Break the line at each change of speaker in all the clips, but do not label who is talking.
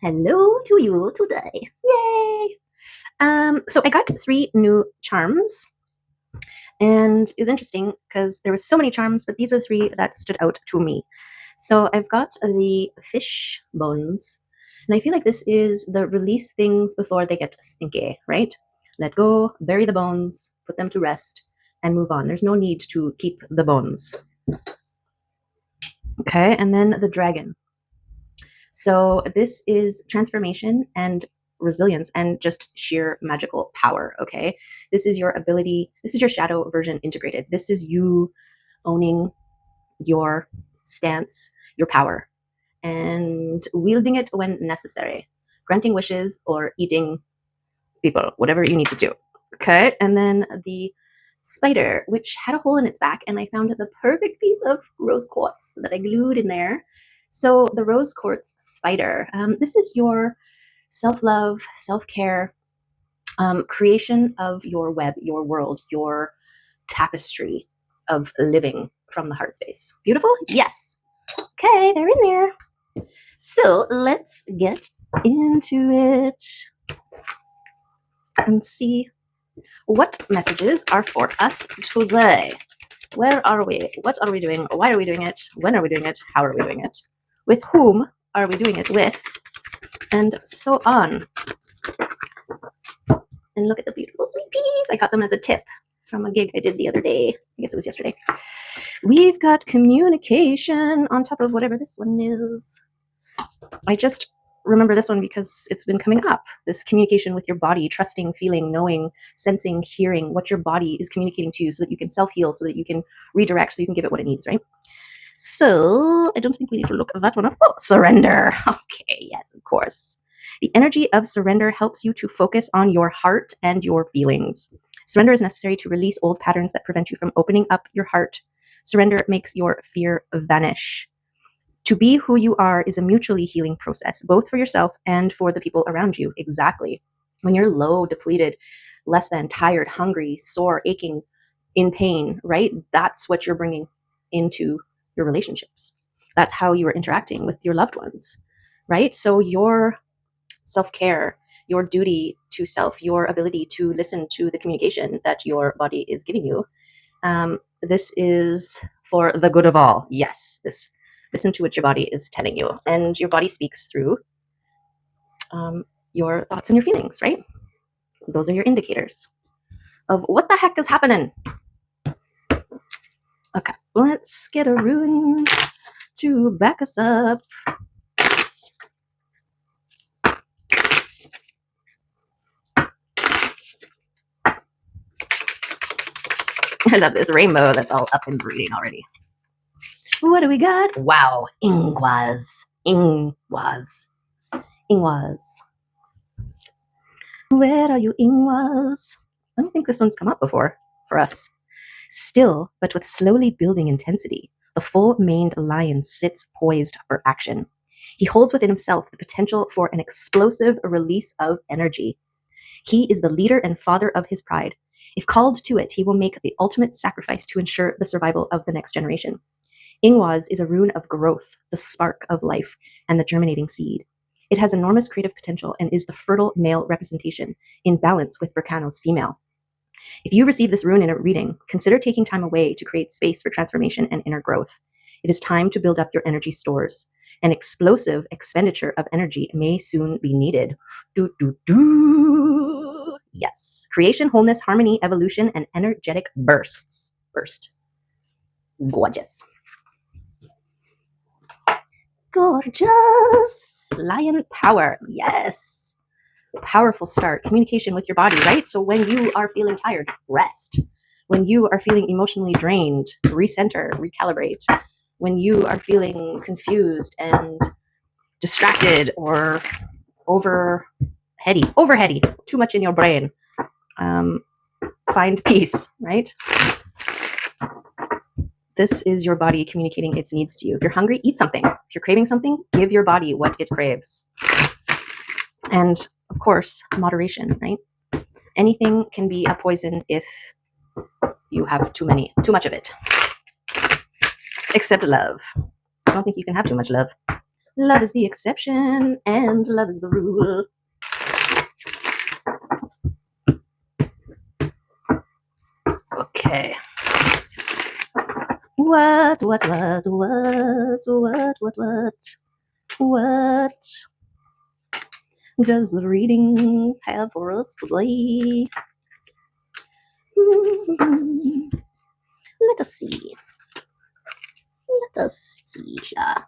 Hello to you today. Yay! So I got 3 new charms, and it was interesting because there were so many charms, but these were 3 that stood out to me. So I've got the fish bones, and I feel like this is the release things before they get stinky, right? Let go, bury the bones, put them to rest, and move on. There's no need to keep the bones. Okay, and then the dragon. So this is transformation and resilience and just sheer magical power. Okay, this is your ability, this is your shadow version integrated. This is you owning your stance, your power, and wielding it when necessary, granting wishes or eating people, whatever you need to do. Okay, and then the spider, which had a hole in its back, and I found the perfect piece of rose quartz that I glued in there. So the rose quartz spider, this is your self-love, self-care, creation of your web, your world, your tapestry of living from the heart space. Beautiful? Yes. Okay, they're in there. So let's get into it and see what messages are for us today. Where are we? What are we doing? Why are we doing it? When are we doing it? How are we doing it? With whom are we doing it with? And so on. And look at the beautiful sweet peas. I got them as a tip from a gig I did the other day. I guess it was yesterday. We've got communication on top of whatever this one is. I just remember this one because it's been coming up. This communication with your body, trusting, feeling, knowing, sensing, hearing what your body is communicating to you so that you can self-heal, so that you can redirect, so you can give it what it needs, right? So I don't think we need to look that one up. Oh, surrender. Okay, yes, of course. The energy of surrender helps you to focus on your heart and your feelings. Surrender is necessary to release old patterns that prevent you from opening up your heart. Surrender makes your fear vanish. To be who you are is a mutually healing process, both for yourself and for the people around you. Exactly. When you're low, depleted, less than, tired, hungry, sore, aching, in pain, right? That's what you're bringing into your relationships. That's how you are interacting with your loved ones, right? So your self-care, your duty to self, your ability to listen to the communication that your body is giving you, this is for the good of all. Yes, this listen to what your body is telling you, and your body speaks through your thoughts and your feelings, right? Those are your indicators of what the heck is happening. Okay, let's get a rune to back us up. I love this rainbow that's all up and breathing already. What do we got? Wow, Ingwas. Ingwas. Ingwas. Where are you, Ingwas? I don't think this one's come up before for us. Still, but with slowly building intensity, the full-maned lion sits poised for action. He holds within himself the potential for an explosive release of energy. He is the leader and father of his pride. If called to it, he will make the ultimate sacrifice to ensure the survival of the next generation. Ingwaz is a rune of growth, the spark of life, and the germinating seed. It has enormous creative potential and is the fertile male representation in balance with Berkano's female. If you receive this rune in a reading, consider taking time away to create space for transformation and inner growth. It is time to build up your energy stores. An explosive expenditure of energy may soon be needed. Yes. Creation, wholeness, harmony, evolution, and energetic bursts. Burst. Gorgeous. Gorgeous. Lion power. Yes. Powerful start. Communication with your body, right? So when you are feeling tired, rest. When you are feeling emotionally drained, recenter, recalibrate. When you are feeling confused and distracted or overheady, too much in your brain, find peace, right? This is your body communicating its needs to you. If you're hungry, eat something. If you're craving something, give your body what it craves. And of course, moderation, right? Anything can be a poison if you have too much of it. Except love. I don't think you can have too much love. Love is the exception and love is the rule. Okay. What does the readings have for us today? Let us see. Let us see here.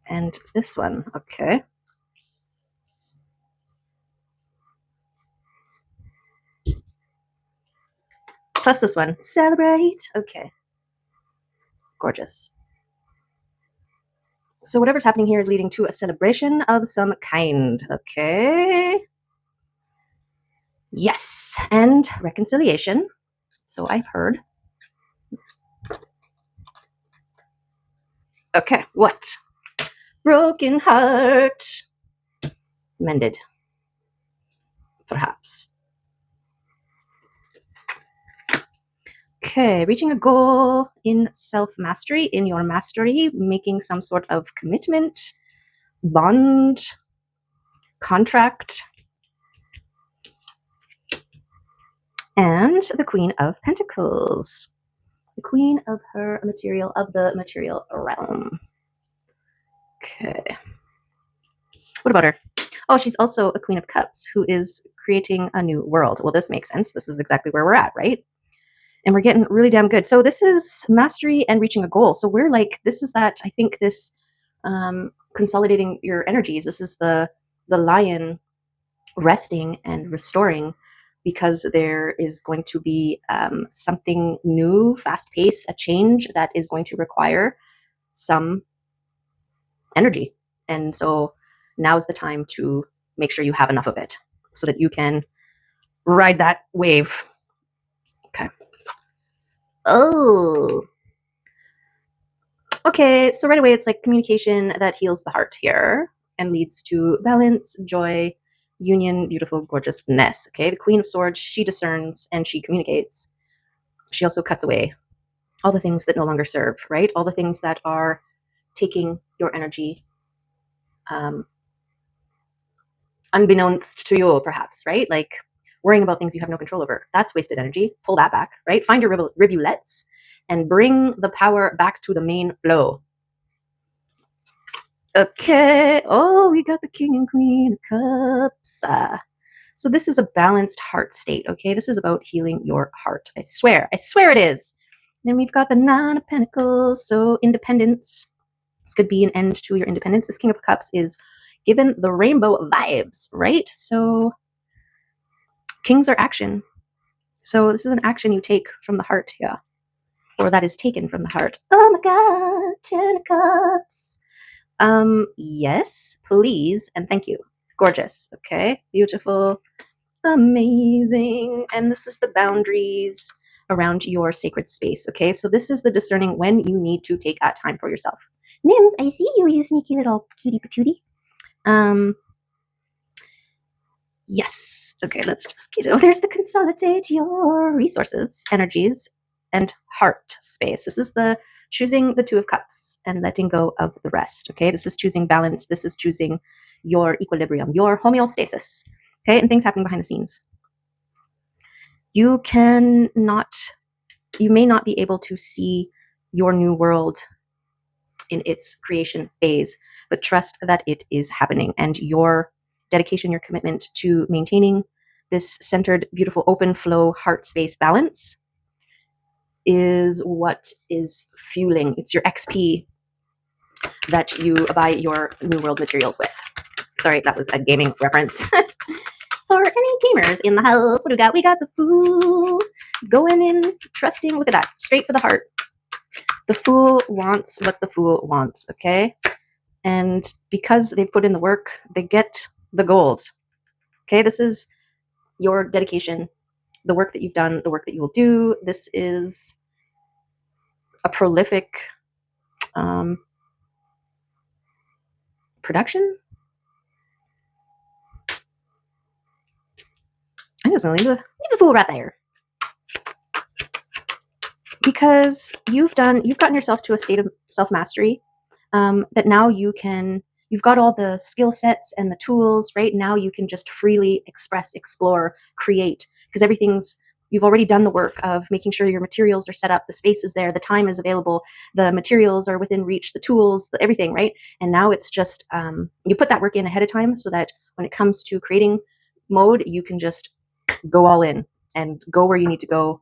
And this one, okay. Plus this one, celebrate. Okay. Gorgeous. So whatever's happening here is leading to a celebration of some kind. Okay. Yes. And reconciliation. So I've heard. Okay. What? Broken heart. Mended. Perhaps. Okay. Reaching a goal in self-mastery, in your mastery, making some sort of commitment, bond, contract. And the Queen of Pentacles. The Queen of her material, of the material realm. Okay. What about her? Oh, she's also a Queen of Cups who is creating a new world. Well, this makes sense. This is exactly where we're at, right? And we're getting really damn good. So this is mastery and reaching a goal. So we're like, this is that, I think this consolidating your energies. This is the lion resting and restoring, because there is going to be something new, fast pace, a change that is going to require some energy. And so now's the time to make sure you have enough of it so that you can ride that wave. Okay. Oh. Okay, so right away it's like communication that heals the heart here and leads to balance, joy, union, beautiful, gorgeousness. Okay, the Queen of Swords, she discerns and she communicates. She also cuts away all the things that no longer serve, right? All the things that are taking your energy unbeknownst to you, perhaps, right? Like worrying about things you have no control over. That's wasted energy. Pull that back, right? Find your rivulets and bring the power back to the main flow. Okay. Oh, we got the King and Queen of Cups. So this is a balanced heart state, okay? This is about healing your heart. I swear it is. Then we've got the Nine of Pentacles, so independence. This could be an end to your independence. This King of Cups is given the rainbow vibes, right? So kings are action. So this is an action you take from the heart, yeah. Or that is taken from the heart. Oh my God, 10 of Cups. Yes, please, and thank you. Gorgeous, okay? Beautiful, amazing. And this is the boundaries around your sacred space, okay? So this is the discerning when you need to take that time for yourself. Mims, I see you, you sneaky little cutie patootie. Yes. Okay, let's just get it. Oh, there's the consolidate your resources, energies, and heart space. This is the choosing the Two of Cups and letting go of the rest. Okay, this is choosing balance. This is choosing your equilibrium, your homeostasis. Okay, and things happening behind the scenes. You may not be able to see your new world in its creation phase, but trust that it is happening, and your dedication, your commitment to maintaining this centered, beautiful, open flow, heart space balance is what is fueling. It's your XP that you buy your new world materials with. Sorry, that was a gaming reference. For any gamers in the house, what do we got? We got the Fool going in, trusting. Look at that, straight for the heart. The Fool wants what the Fool wants, okay? And because they've put in the work, they get the gold. Okay, this is your dedication, the work that you've done, the work that you will do. This is a prolific production. I'm just gonna leave the fool right there, because you've gotten yourself to a state of self-mastery, that now you've got all the skill sets and the tools, right? Now you can just freely express, explore, create, because you've already done the work of making sure your materials are set up, the space is there, the time is available, the materials are within reach, the tools, everything, right? And now it's just, you put that work in ahead of time so that when it comes to creating mode, you can just go all in and go where you need to go,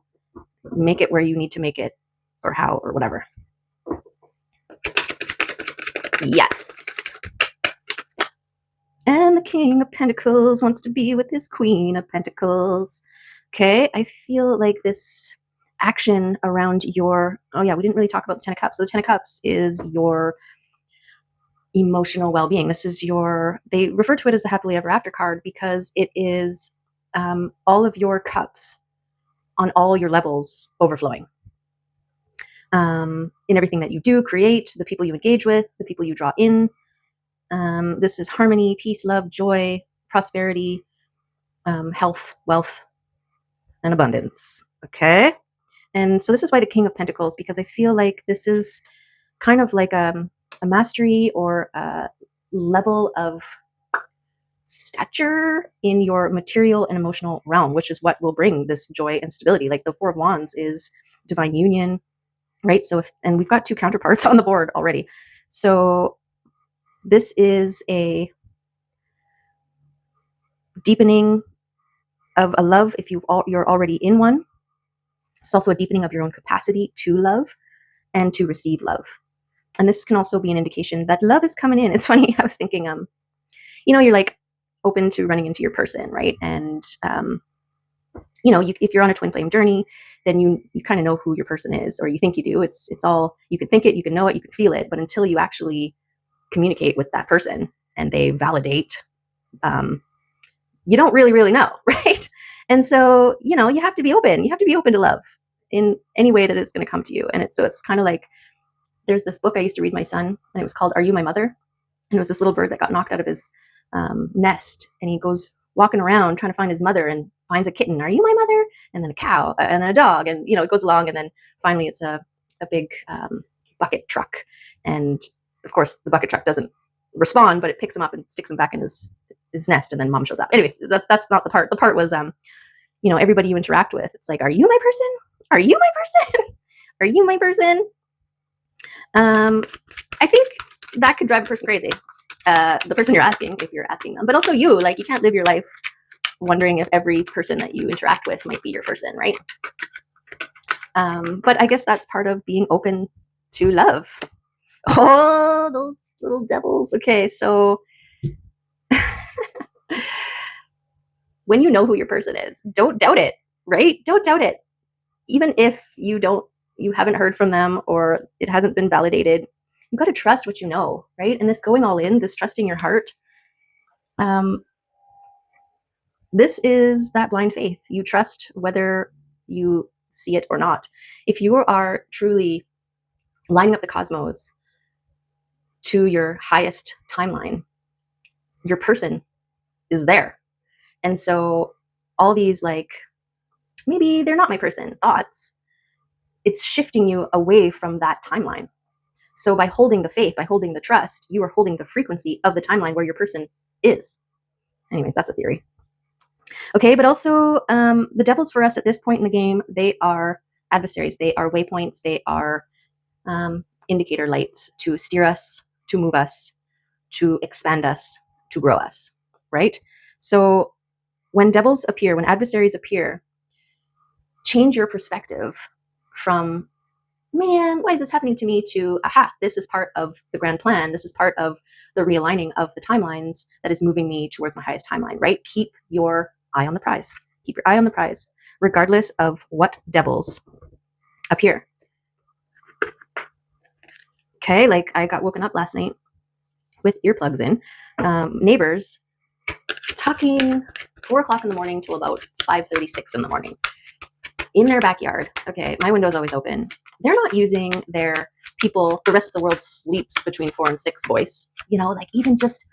make it where you need to make it, or how, or whatever. Yes. And the King of Pentacles wants to be with his Queen of Pentacles. Okay, I feel like this action around your, oh yeah, we didn't really talk about the Ten of Cups. So the Ten of Cups is your emotional well-being. This is they refer to it as the happily ever after card because it is all of your cups on all your levels overflowing. In everything that you do, create, the people you engage with, the people you draw in. This is harmony, peace, love, joy, prosperity, health, wealth, and abundance. Okay. And so this is why the King of Pentacles, because I feel like this is kind of like a mastery or a level of stature in your material and emotional realm, which is what will bring this joy and stability. Like the Four of Wands is divine union, right? So and we've got two counterparts on the board already. So this is a deepening of a love if you're already in one. It's also a deepening of your own capacity to love and to receive love. And this can also be an indication that love is coming in. It's funny, I was thinking, you're like open to running into your person, right? And, if you're on a twin flame journey, then you kind of know who your person is, or you think you do. It's all, you can think it, you can know it, you can feel it, but until you actually communicate with that person and they validate, you don't really know, right? And so, you have to be open. You have to be open to love in any way that it's going to come to you. And it's kind of like, there's this book I used to read my son, and it was called Are You My Mother? And it was this little bird that got knocked out of his nest, and he goes walking around trying to find his mother and finds a kitten. Are you my mother? And then a cow, and then a dog, and it goes along, and then finally it's a big bucket truck, and of course the bucket truck doesn't respond, but it picks him up and sticks him back in his nest, and then mom shows up. Anyways, that's not the part. The part was everybody you interact with, it's like, are you my person? Are you my person? Are you my person? I think that could drive a person crazy. The person you're asking, if you're asking them, but also you can't live your life wondering if every person that you interact with might be your person, right? But I guess that's part of being open to love. Oh, those little devils. Okay, so when you know who your person is, don't doubt it, right? Don't doubt it. Even if you haven't heard from them or it hasn't been validated, you got to trust what you know, right? And this going all in, this trusting your heart, this is that blind faith. You trust whether you see it or not. If you are truly lining up the cosmos to your highest timeline, your person is there. And so all these maybe they're not my person thoughts, it's shifting you away from that timeline. So by holding the faith, by holding the trust, you are holding the frequency of the timeline where your person is. Anyways, that's a theory. Okay, but also the devils for us at this point in the game, they are adversaries. They are waypoints. They are indicator lights to steer us, to move us, to expand us, to grow us, right? So when devils appear, when adversaries appear, change your perspective from, man, why is this happening to me, to, aha, this is part of the grand plan. This is part of the realigning of the timelines that is moving me towards my highest timeline, right? Keep your eye on the prize. Keep your eye on the prize, regardless of what devils appear. Okay, I got woken up last night with earplugs in, neighbors talking 4 o'clock in the morning till about 5:36 in the morning in their backyard. Okay, my window's always open. They're not using the rest of the world sleeps between 4 and 6 voice, even just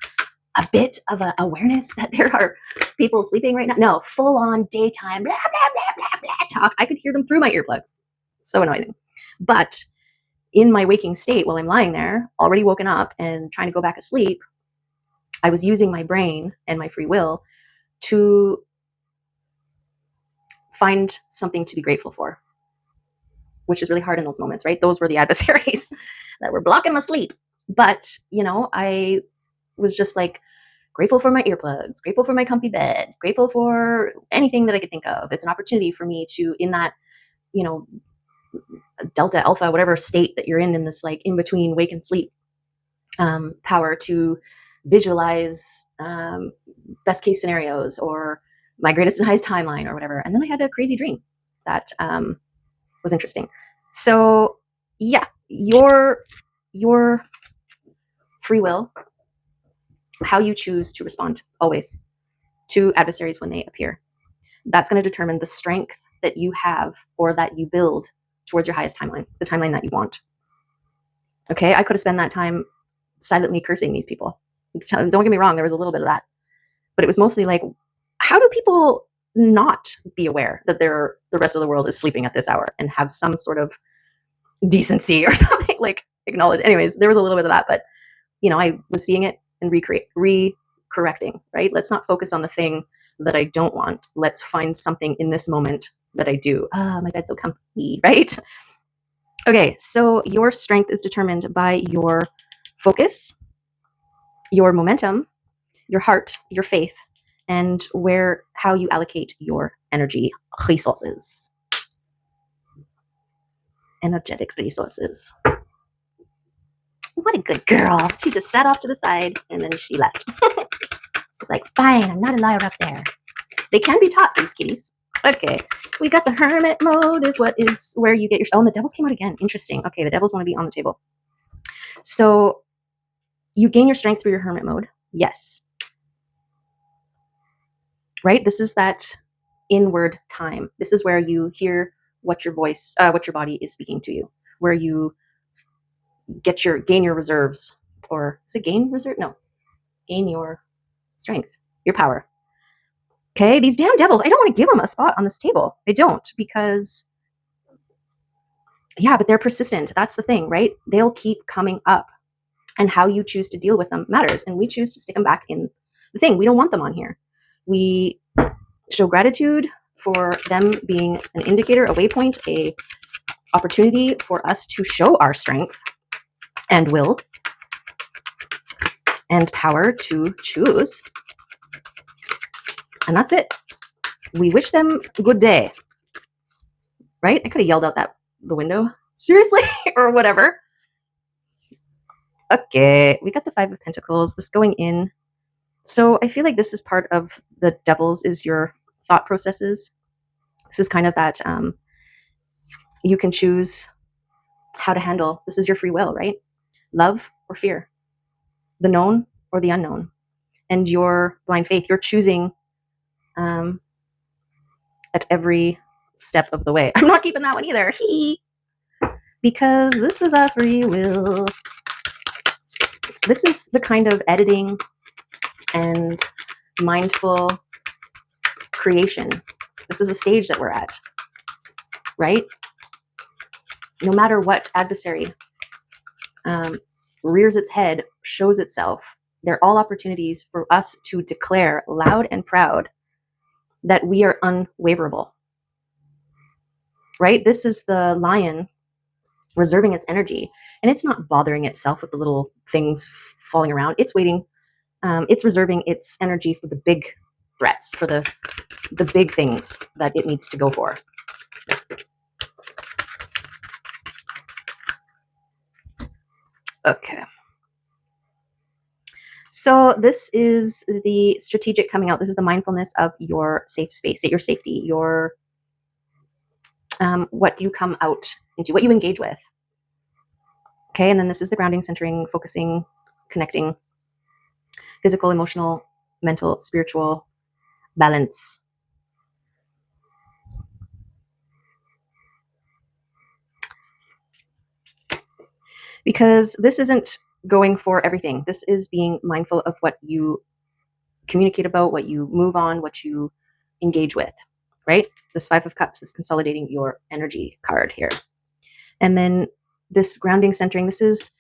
a bit of an awareness that there are people sleeping right now. No, full on daytime, blah, blah, blah, blah, blah, talk. I could hear them through my earplugs. So annoying. But in my waking state, while I'm lying there, already woken up and trying to go back to sleep, I was using my brain and my free will to find something to be grateful for, which is really hard in those moments, right? Those were the adversaries that were blocking my sleep. But, I was just like grateful for my earplugs, grateful for my comfy bed, grateful for anything that I could think of. It's an opportunity for me to, in that, delta, alpha, whatever state that you're in this like in between wake and sleep power, to visualize best case scenarios or my greatest and highest timeline or whatever. And then I had a crazy dream that was interesting. So yeah, your free will, how you choose to respond always to adversaries when they appear, that's going to determine the strength that you have or that you build towards your highest timeline, the timeline that you want. Okay, I could have spent that time silently cursing these people. Don't get me wrong, there was a little bit of that. But it was mostly like, how do people not be aware that the rest of the world is sleeping at this hour and have some sort of decency or something, like acknowledge. Anyways, there was a little bit of that, but I was seeing it and re-correcting, right? Let's not focus on the thing that I don't want. Let's find something in this moment that I do. My bed's so comfy, right? Okay, so your strength is determined by your focus, your momentum, your heart, your faith, and how you allocate your energy resources. Energetic resources. What a good girl. She just sat off to the side and then she left. She's like, fine, I'm not allowed up there. They can be taught, these kitties. Okay, we got the hermit mode is where you get your... Oh, and the devils came out again. Interesting. Okay, the devils want to be on the table. So you gain your strength through your hermit mode. Yes. Right? This is that inward time. This is where you hear what your body is speaking to you, where you gain your reserves, or is it gain reserve? No, gain your strength, your power. Okay, these damn devils, I don't want to give them a spot on this table. I don't, because yeah, but they're persistent. That's the thing, right? They'll keep coming up, and how you choose to deal with them matters. And we choose to stick them back in the thing. We don't want them on here. We show gratitude for them being an indicator, a waypoint, a opportunity for us to show our strength and will and power to choose. And that's it. We wish them good day. Right? I could have yelled out the window. Seriously? Or whatever. Okay, we got the Five of Pentacles, this going in. So I feel like this is part of the devils, is your thought processes. This is kind of that you can choose how to handle. This is your free will, right? Love or fear, the known or the unknown. And your blind faith, you're choosing at every step of the way. I'm not keeping that one either. Because this is a free will. This is the kind of editing and mindful creation. This is the stage that we're at, right? No matter what adversary rears its head, shows itself, they're all opportunities for us to declare loud and proud that we are unwaverable, right? This is the lion reserving its energy, and it's not bothering itself with the little things falling around. It's waiting. It's reserving its energy for the big threats, for the big things that it needs to go for. Okay. So this is the strategic coming out. This is the mindfulness of your safe space, your safety, your what you come out into, what you engage with. Okay, and then this is the grounding, centering, focusing, connecting, physical, emotional, mental, spiritual balance. Because this isn't going for everything. This is being mindful of what you communicate about, what you move on, what you engage with, right? This Five of Cups is consolidating your energy card here. And then this grounding, centering, this is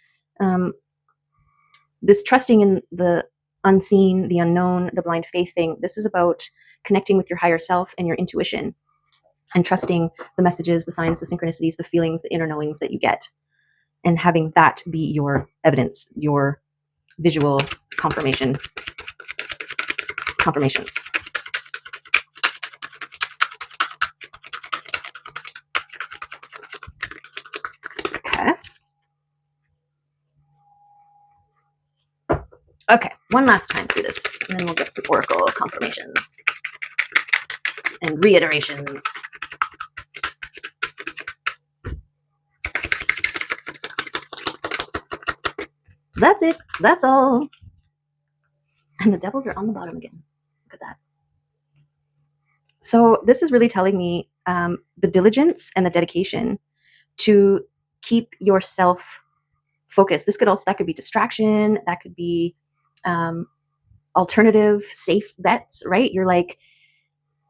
this trusting in the unseen, the unknown, the blind faith thing. This is about connecting with your higher self and your intuition and trusting the messages, the signs, the synchronicities, the feelings, the inner knowings that you get, and having that be your evidence, your visual confirmations. Okay. Okay, one last time through this, and then we'll get some oracle confirmations and reiterations. That's it. That's all. And the devils are on the bottom again. Look at that. So this is really telling me the diligence and the dedication to keep yourself focused. That could be distraction. That could be alternative, safe bets, right? You're like,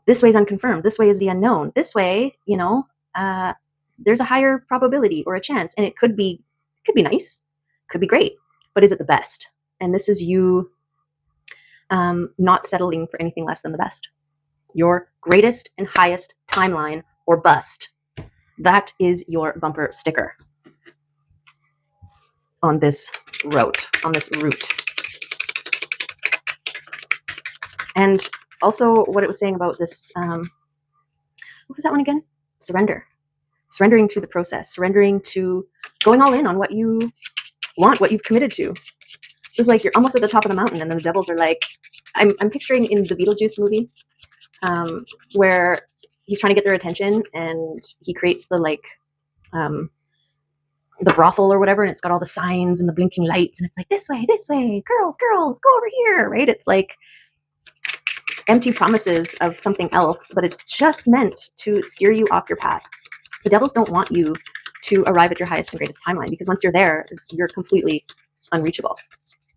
this way is unconfirmed. This way is the unknown. This way, there's a higher probability or a chance, and it could be nice, could be great, but is it the best? And this is you not settling for anything less than the best. Your greatest and highest timeline or bust. That is your bumper sticker on this route. And also what it was saying about this, what was that one again? Surrendering to the process, surrendering to going all in on what you want, what you've committed to. It's like you're almost at the top of the mountain, and then the devils are like, I'm picturing in the Beetlejuice movie, where he's trying to get their attention, and he creates the brothel or whatever, and it's got all the signs and the blinking lights, and it's like, this way, girls, go over here, right? It's like empty promises of something else, but it's just meant to steer you off your path. The devils don't want you to arrive at your highest and greatest timeline, because once you're there, you're completely unreachable,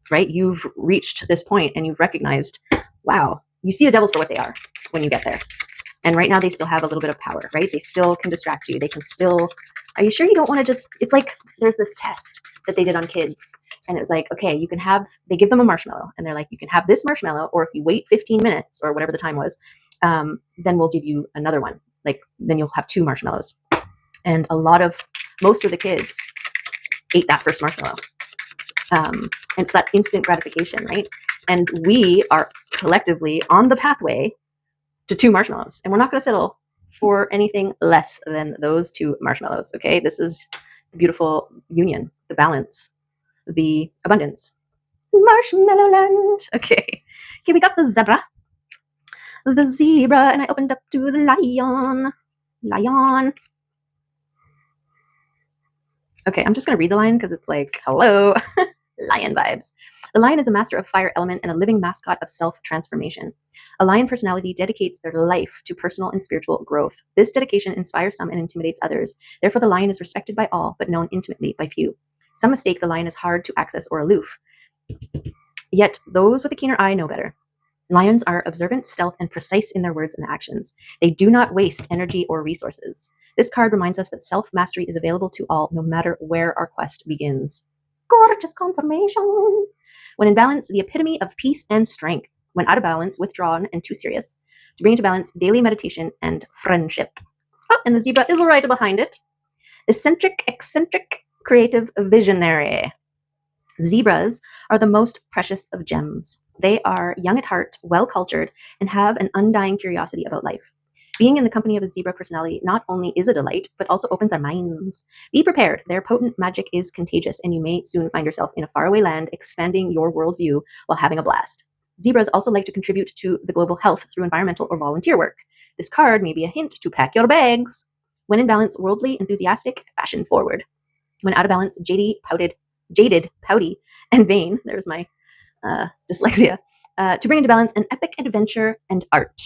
right? You've reached this point and you've recognized, wow, you see the devils for what they are when you get there. And right now they still have a little bit of power, right? They still can distract you. They can still, are you sure you don't want to just, it's like there's this test that they did on kids, and it was like, okay, you can have, they give them a marshmallow, and they're like, you can have this marshmallow, or if you wait 15 minutes or whatever the time was, then we'll give you another one. Like, then you'll have 2 marshmallows. And most of the kids ate that first marshmallow. It's that instant gratification, right? And we are collectively on the pathway to 2 marshmallows, and we're not going to settle for anything less than those 2 marshmallows. Okay, this is the beautiful union, the balance, the abundance. Marshmallow land. Okay, we got the zebra, and I opened up to the lion. Okay, I'm just going to read the line because it's like, hello, lion vibes. The lion is a master of fire element and a living mascot of self-transformation. A lion personality dedicates their life to personal and spiritual growth. This dedication inspires some and intimidates others. Therefore, the lion is respected by all, but known intimately by few. Some mistake the lion as hard to access or aloof. Yet, those with a keener eye know better. Lions are observant, stealth, and precise in their words and actions. They do not waste energy or resources. This card reminds us that self-mastery is available to all, no matter where our quest begins. Gorgeous confirmation. When in balance, the epitome of peace and strength. When out of balance, withdrawn and too serious. To bring into balance, daily meditation and friendship. Oh, and the zebra is right behind it. Eccentric, creative, visionary. Zebras are the most precious of gems. They are young at heart, well-cultured, and have an undying curiosity about life. Being in the company of a zebra personality not only is a delight, but also opens our minds. Be prepared. Their potent magic is contagious, and you may soon find yourself in a faraway land, expanding your worldview while having a blast. Zebras also like to contribute to the global health through environmental or volunteer work. This card may be a hint to pack your bags. When in balance, worldly, enthusiastic, fashion forward. When out of balance, jaded, pouty, and vain. There's my dyslexia. To bring into balance an epic adventure and art.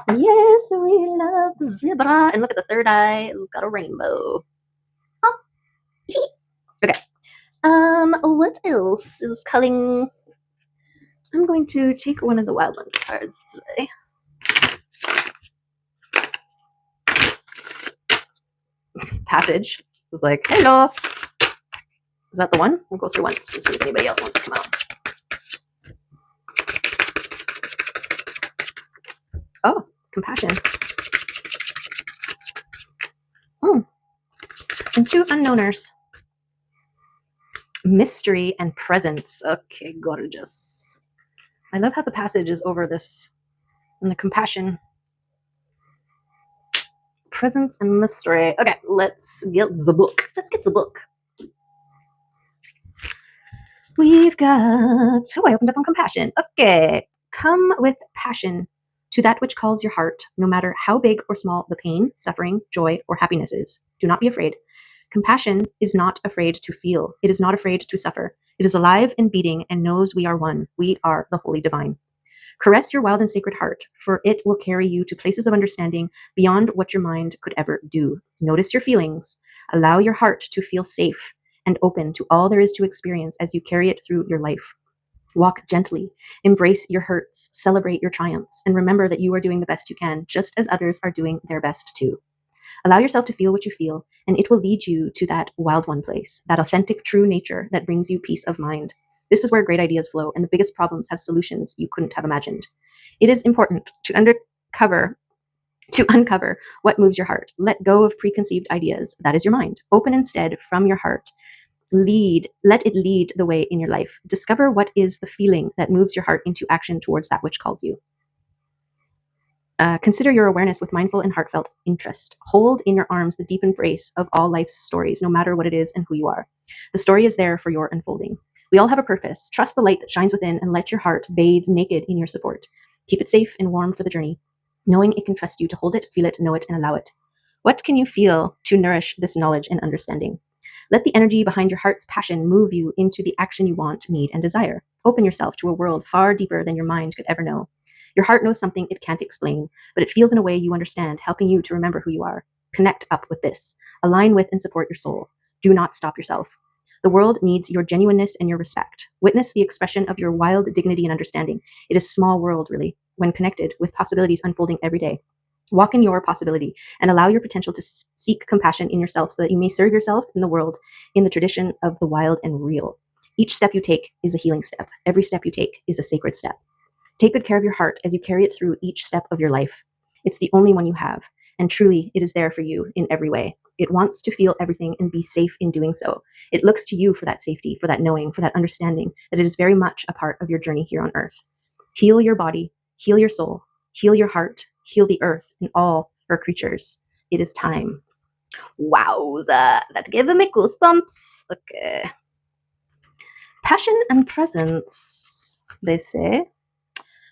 Yes, we love zebra. And look at the third eye. It's got a rainbow. Oh. Okay. What else is calling? I'm going to take one of the Wild One cards today. Passage is like, hello. Is that the one? We'll go through once and see if anybody else wants to come out. Oh, compassion. And two unknowners. Mystery and presence. Okay, gorgeous. I love how the passage is over this and the compassion. Presence and mystery. Okay, let's get the book. We've got, I opened up on compassion. Okay, come with passion to that which calls your heart, no matter how big or small the pain, suffering, joy, or happiness is. Do not be afraid. Compassion is not afraid to feel. It is not afraid to suffer. It is alive and beating and knows we are one. We are the Holy Divine. Caress your wild and sacred heart, for it will carry you to places of understanding beyond what your mind could ever do. Notice your feelings. Allow your heart to feel safe and open to all there is to experience as you carry it through your life. Walk gently, embrace your hurts, celebrate your triumphs, and remember that you are doing the best you can, just as others are doing their best too. Allow yourself to feel what you feel, and it will lead you to that wild one place, that authentic, true nature that brings you peace of mind. This is where great ideas flow, and the biggest problems have solutions you couldn't have imagined. It is important to uncover what moves your heart. Let go of preconceived ideas. That is your mind. Open instead from your heart. Let it lead the way in your life. Discover what is the feeling that moves your heart into action towards that which calls you. Consider your awareness with mindful and heartfelt interest. Hold in your arms the deep embrace of all life's stories, no matter what it is and who you are. The story is there for your unfolding. We all have a purpose. Trust the light that shines within and let your heart bathe naked in your support. Keep it safe and warm for the journey, knowing it can trust you to hold it, feel it, know it, and allow it. What can you feel to nourish this knowledge and understanding? Let the energy behind your heart's passion move you into the action you want, need, and desire. Open yourself to a world far deeper than your mind could ever know. Your heart knows something it can't explain, but it feels in a way you understand, helping you to remember who you are. Connect up with this. Align with and support your soul. Do not stop yourself. The world needs your genuineness and your respect. Witness the expression of your wild dignity and understanding. It is a small world, really, when connected with possibilities unfolding every day. Walk in your possibility and allow your potential to seek compassion in yourself so that you may serve yourself and the world in the tradition of the wild and real. Each step you take is a healing step. Every step you take is a sacred step. Take good care of your heart as you carry it through each step of your life. It's the only one you have, and truly it is there for you in every way. It wants to feel everything and be safe in doing so. It looks to you for that safety, for that knowing, for that understanding that it is very much a part of your journey here on earth. Heal your body, heal your soul, heal your heart, heal the earth and all her creatures. It is time. Wowza, that gave me goosebumps. Okay. Passion and presence, they say.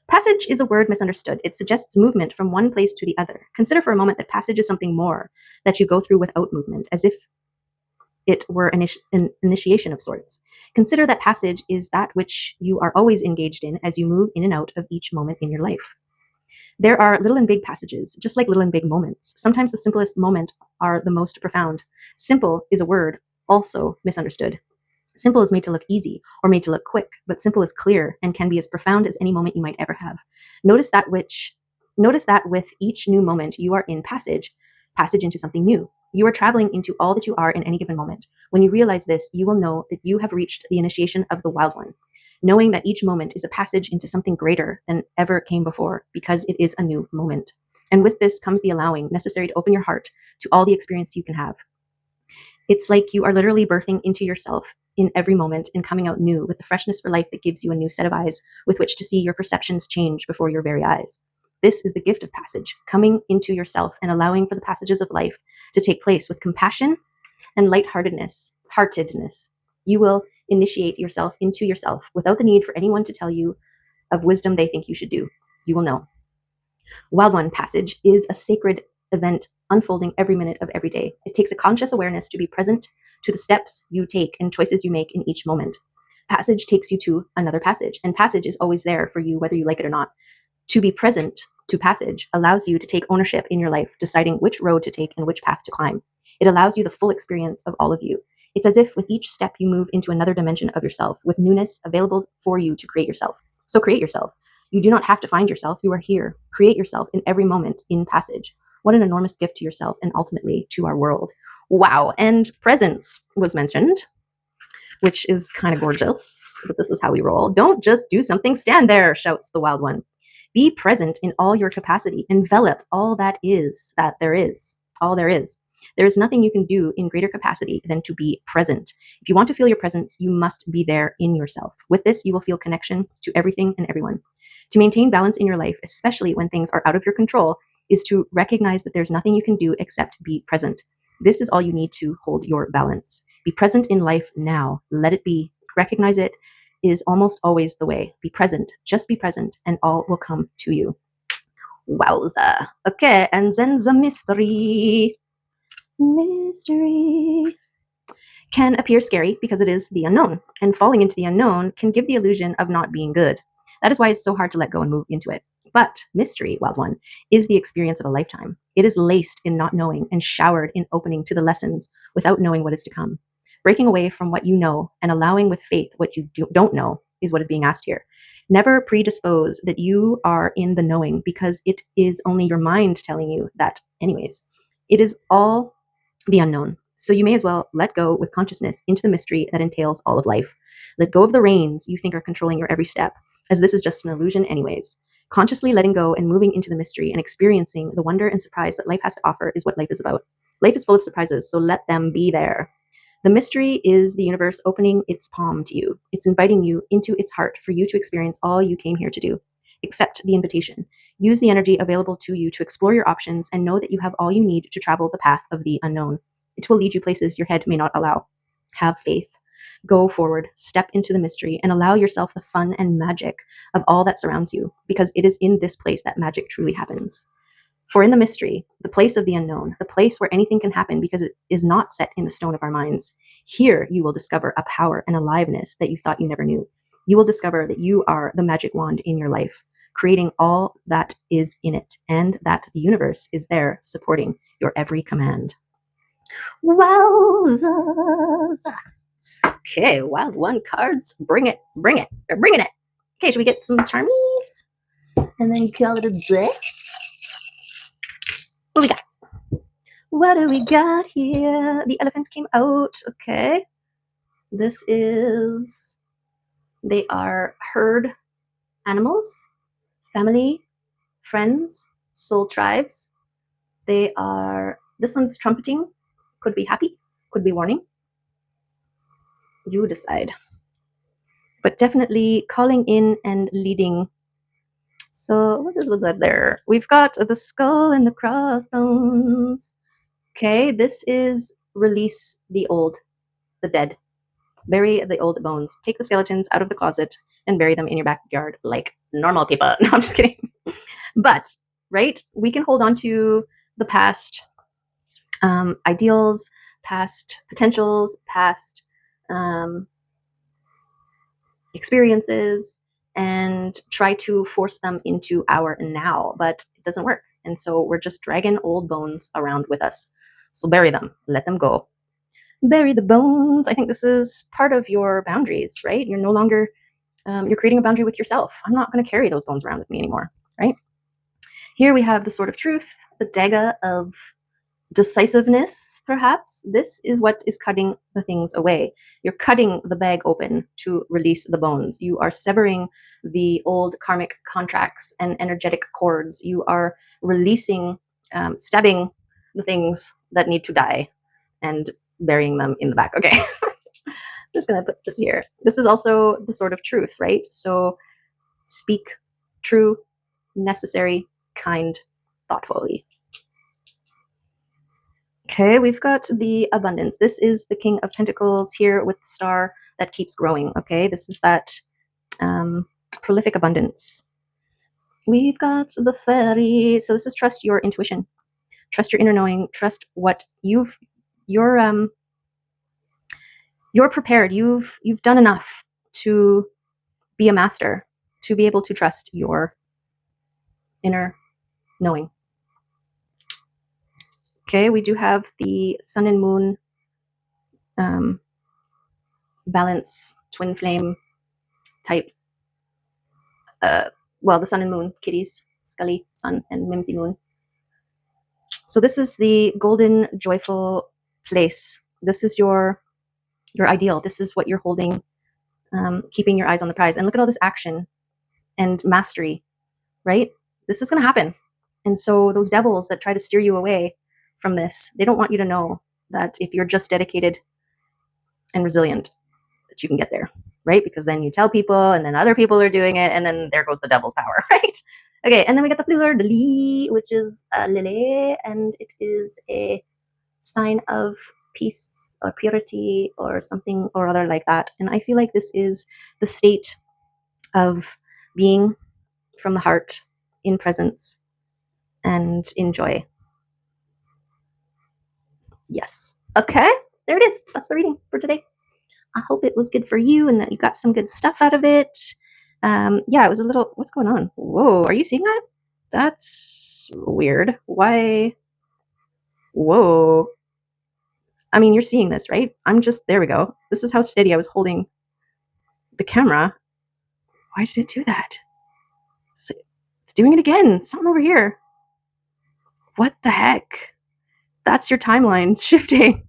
Passage is a word misunderstood. It suggests movement from one place to the other. Consider for a moment that passage is something more that you go through without movement, as if it were an initiation of sorts. Consider that passage is that which you are always engaged in as you move in and out of each moment in your life. There are little and big passages, just like little and big moments. Sometimes the simplest moment are the most profound. Simple is a word also misunderstood. Simple is made to look easy or made to look quick, but simple is clear and can be as profound as any moment you might ever have. Notice that with each new moment you are in passage into something new. You are traveling into all that you are in any given moment. When you realize this, you will know that you have reached the initiation of the wild one, knowing that each moment is a passage into something greater than ever came before, because it is a new moment. And with this comes the allowing necessary to open your heart to all the experience you can have. It's like you are literally birthing into yourself in every moment and coming out new with the freshness for life that gives you a new set of eyes with which to see your perceptions change before your very eyes. This is the gift of passage, coming into yourself and allowing for the passages of life to take place with compassion and heartedness. You will initiate yourself into yourself without the need for anyone to tell you of wisdom they think you should do. You will know. Wild One passage is a sacred event unfolding every minute of every day. It takes a conscious awareness to be present to the steps you take and choices you make in each moment. Passage takes you to another passage, and passage is always there for you, whether you like it or not. To be present to passage allows you to take ownership in your life, deciding which road to take and which path to climb. It allows you the full experience of all of you. It's as if with each step you move into another dimension of yourself with newness available for you to create yourself. So create yourself. You do not have to find yourself. You are here. Create yourself in every moment in passage. What an enormous gift to yourself and ultimately to our world. Wow. And presence was mentioned, which is kind of gorgeous, but this is how we roll. Don't just do something, stand there, shouts the wild one. Be present in all your capacity. Envelop all that is, that there is, all there is. There is nothing you can do in greater capacity than to be present. If you want to feel your presence, you must be there in yourself. With this, you will feel connection to everything and everyone. To maintain balance in your life, especially when things are out of your control, is to recognize that there's nothing you can do except be present. This is all you need to hold your balance. Be present in life now. Let it be. Recognize it is almost always the way. Be present. Just be present, and all will come to you. Wowza. Okay, and then the mystery. Mystery can appear scary because it is the unknown, and falling into the unknown can give the illusion of not being good. That is why it's so hard to let go and move into it. But mystery, wild one, is the experience of a lifetime. It is laced in not knowing and showered in opening to the lessons without knowing what is to come. Breaking away from what you know and allowing with faith what you don't know is what is being asked here. Never predispose that you are in the knowing because it is only your mind telling you that, anyways. It is all the unknown. So you may as well let go with consciousness into the mystery that entails all of life. Let go of the reins you think are controlling your every step, as this is just an illusion anyways. Consciously letting go and moving into the mystery and experiencing the wonder and surprise that life has to offer is what life is about. Life is full of surprises, so let them be there. The mystery is the universe opening its palm to you. It's inviting you into its heart for you to experience all you came here to do. Accept the invitation. Use the energy available to you to explore your options and know that you have all you need to travel the path of the unknown. It will lead you places your head may not allow. Have faith. Go forward, step into the mystery, and allow yourself the fun and magic of all that surrounds you, because it is in this place that magic truly happens. For in the mystery, the place of the unknown, the place where anything can happen because it is not set in the stone of our minds, here you will discover a power and aliveness that you thought you never knew. You will discover that you are the magic wand in your life, creating all that is in it, and that the universe is there supporting your every command. Wowzers. Okay, wild one cards. Bring it, bring it. They're bringing it. Okay, should we get some charmies? And then call it a day? What we got? What do we got here? The elephant came out. Okay. This is, they are herd animals, family, friends, soul tribes. They are, this one's trumpeting. Could be happy, could be warning. You decide. But definitely calling in and leading. So what is with that there? We've got the skull and the crossbones. Okay, this is release the old, the dead. Bury the old bones. Take the skeletons out of the closet and bury them in your backyard like normal people. No, I'm just kidding. But, right, we can hold on to the past ideals, past potentials, past experiences, and try to force them into our now, but it doesn't work. And so we're just dragging old bones around with us. So bury them, let them go. Bury the bones. I think this is part of your boundaries, right? You're no longer, you're creating a boundary with yourself. I'm not going to carry those bones around with me anymore, right? Here we have the sword of truth, the dagger of decisiveness, perhaps. This is what is cutting the things away. You're cutting the bag open to release the bones. You are severing the old karmic contracts and energetic cords. You are releasing, stabbing the things that need to die and burying them in the back. Okay. I'm just going to put this here. This is also the sword of truth, right? So speak true, necessary, kind, thoughtfully. Okay, we've got the abundance. This is the King of Pentacles here with the star that keeps growing. Okay, this is that prolific abundance. We've got the fairy. So this is trust your intuition, trust your inner knowing, trust what you're prepared. You've done enough to be a master, to be able to trust your inner knowing. Okay, we do have the sun and moon balance, twin flame type. The sun and moon, kitties, Scully, sun, and Mimsy, moon. So this is the golden, joyful place. This is your ideal. This is what you're holding, keeping your eyes on the prize. And look at all this action and mastery, right? This is going to happen. And so those devils that try to steer you away from this, they don't want you to know that if you're just dedicated and resilient, that you can get there, right? Because then you tell people, and then other people are doing it, and then there goes the devil's power, right? Okay, and then we got the fleur de lis, which is a lily, and it is a sign of peace or purity or something or other like that. And I feel like this is the state of being from the heart, in presence, and in joy. Yes. Okay, there it is. That's the reading for today. I hope it was good for you and that you got some good stuff out of it. Yeah, it was a little, what's going on? Whoa, are you seeing that? That's weird. Why? Whoa. I mean, you're seeing this, right? There we go. This is how steady I was holding the camera. Why did it do that? It's doing it again. Something over here. What the heck? That's your timeline shifting.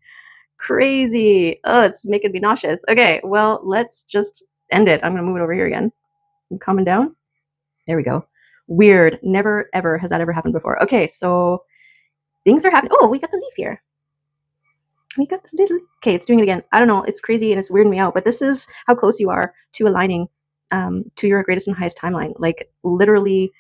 Crazy. Oh, it's making me nauseous. Okay, well, let's just end it. I'm going to move it over here again. I'm coming down. There we go. Weird. Never, ever has that ever happened before. Okay, so things are happening. Oh, we got the leaf here. We got the little. Okay, it's doing it again. I don't know. It's crazy and it's weirding me out, but this is how close you are to aligning to your greatest and highest timeline. Like literally,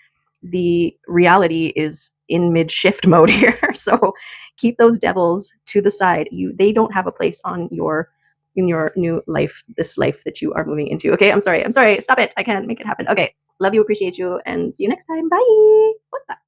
the reality is in mid-shift mode here. So keep those devils to the side. They don't have a place in your new life, this life that you are moving into. Okay, I'm sorry. Stop it. I can't make it happen. Okay, love you, appreciate you, and see you next time. Bye. What's that?